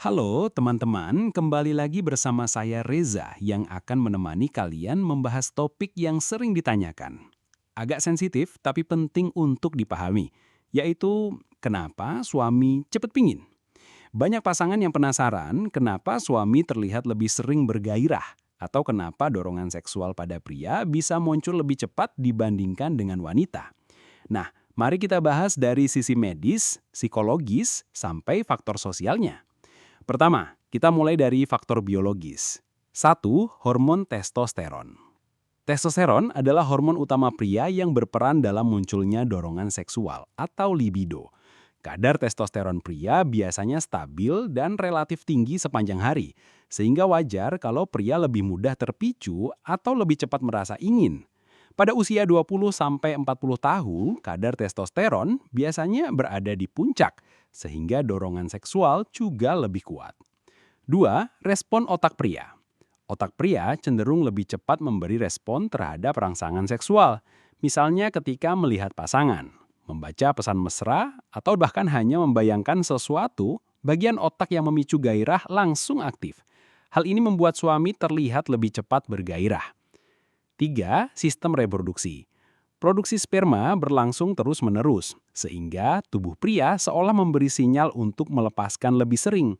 Halo teman-teman, kembali lagi bersama saya Reza yang akan menemani kalian membahas topik yang sering ditanyakan. Agak sensitif tapi penting untuk dipahami, yaitu kenapa suami cepet pingin. Banyak pasangan yang penasaran kenapa suami terlihat lebih sering bergairah atau kenapa dorongan seksual pada pria bisa muncul lebih cepat dibandingkan dengan wanita. Nah, mari kita bahas dari sisi medis, psikologis, sampai faktor sosialnya. Pertama, kita mulai dari faktor biologis. Satu, hormon testosteron. Testosteron adalah hormon utama pria yang berperan dalam munculnya dorongan seksual atau libido. Kadar testosteron pria biasanya stabil dan relatif tinggi sepanjang hari, sehingga wajar kalau pria lebih mudah terpicu atau lebih cepat merasa ingin. Pada usia 20-40 tahun, kadar testosteron biasanya berada di puncak, sehingga dorongan seksual juga lebih kuat. 2. Respon otak pria. Otak pria cenderung lebih cepat memberi respon terhadap rangsangan seksual, misalnya ketika melihat pasangan, membaca pesan mesra, atau bahkan hanya membayangkan sesuatu, bagian otak yang memicu gairah langsung aktif. Hal ini membuat suami terlihat lebih cepat bergairah. 3. Sistem reproduksi. Produksi sperma berlangsung terus-menerus, sehingga tubuh pria seolah memberi sinyal untuk melepaskan lebih sering.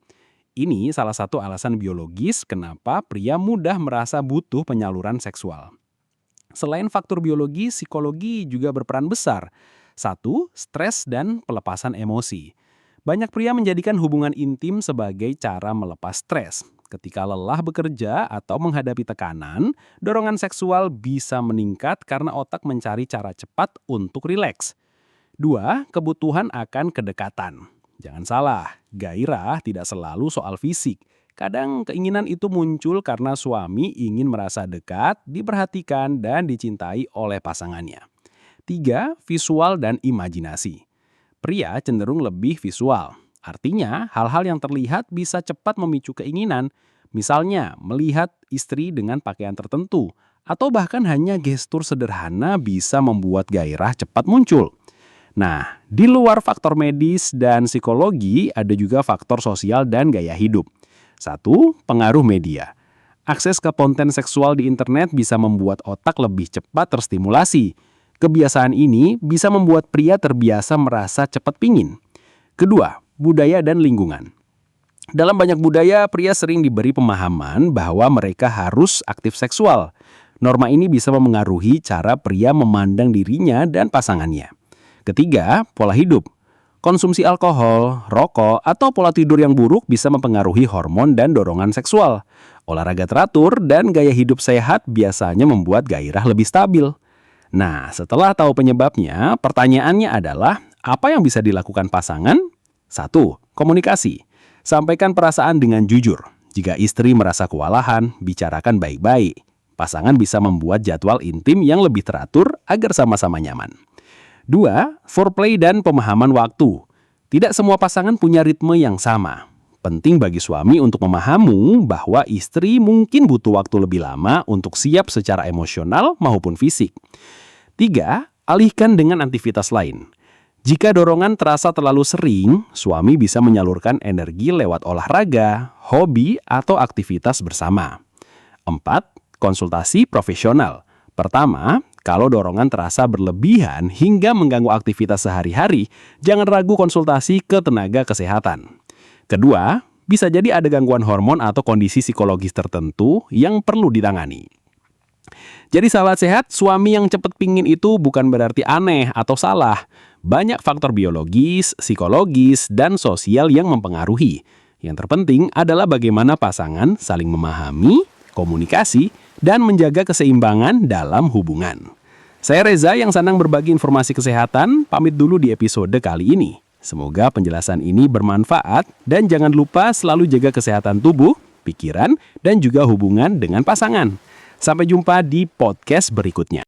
Ini salah satu alasan biologis kenapa pria mudah merasa butuh penyaluran seksual. Selain faktor biologi, psikologi juga berperan besar. 1. Stres dan pelepasan emosi. Banyak pria menjadikan hubungan intim sebagai cara melepas stres. Ketika lelah bekerja atau menghadapi tekanan, dorongan seksual bisa meningkat karena otak mencari cara cepat untuk rileks. 2. Kebutuhan akan kedekatan. Jangan salah, gairah tidak selalu soal fisik. Kadang keinginan itu muncul karena suami ingin merasa dekat, diperhatikan, dan dicintai oleh pasangannya. 3. Visual dan imajinasi. Pria cenderung lebih visual. Artinya, hal-hal yang terlihat bisa cepat memicu keinginan, misalnya melihat istri dengan pakaian tertentu, atau bahkan hanya gestur sederhana bisa membuat gairah cepat muncul. Nah, di luar faktor medis dan psikologi, ada juga faktor sosial dan gaya hidup. 1. Pengaruh media. Akses ke konten seksual di internet bisa membuat otak lebih cepat terstimulasi. Kebiasaan ini bisa membuat pria terbiasa merasa cepat pingin. Kedua, budaya dan lingkungan. Dalam banyak budaya, pria sering diberi pemahaman bahwa mereka harus aktif seksual. Norma ini bisa memengaruhi cara pria memandang dirinya dan pasangannya. Ketiga, pola hidup. Konsumsi alkohol, rokok, atau pola tidur yang buruk bisa mempengaruhi hormon dan dorongan seksual. Olahraga teratur dan gaya hidup sehat biasanya membuat gairah lebih stabil. Nah, setelah tahu penyebabnya, pertanyaannya adalah, apa yang bisa dilakukan pasangan? 1. Komunikasi. Sampaikan perasaan dengan jujur. Jika istri merasa kewalahan, bicarakan baik-baik. Pasangan bisa membuat jadwal intim yang lebih teratur agar sama-sama nyaman. 2. Foreplay dan pemahaman waktu. Tidak semua pasangan punya ritme yang sama. Penting bagi suami untuk memahami bahwa istri mungkin butuh waktu lebih lama untuk siap secara emosional maupun fisik. 3. Alihkan dengan aktivitas lain. Jika dorongan terasa terlalu sering, suami bisa menyalurkan energi lewat olahraga, hobi, atau aktivitas bersama. 4. Konsultasi profesional. Pertama, kalau dorongan terasa berlebihan hingga mengganggu aktivitas sehari-hari, jangan ragu konsultasi ke tenaga kesehatan. Kedua, bisa jadi ada gangguan hormon atau kondisi psikologis tertentu yang perlu ditangani. Jadi sahabat sehat, suami yang cepat pingin itu bukan berarti aneh atau salah. Banyak faktor biologis, psikologis, dan sosial yang mempengaruhi. Yang terpenting adalah bagaimana pasangan saling memahami, komunikasi, dan menjaga keseimbangan dalam hubungan. Saya Reza yang senang berbagi informasi kesehatan, pamit dulu di episode kali ini. Semoga penjelasan ini bermanfaat dan jangan lupa selalu jaga kesehatan tubuh, pikiran, dan juga hubungan dengan pasangan. Sampai jumpa di podcast berikutnya.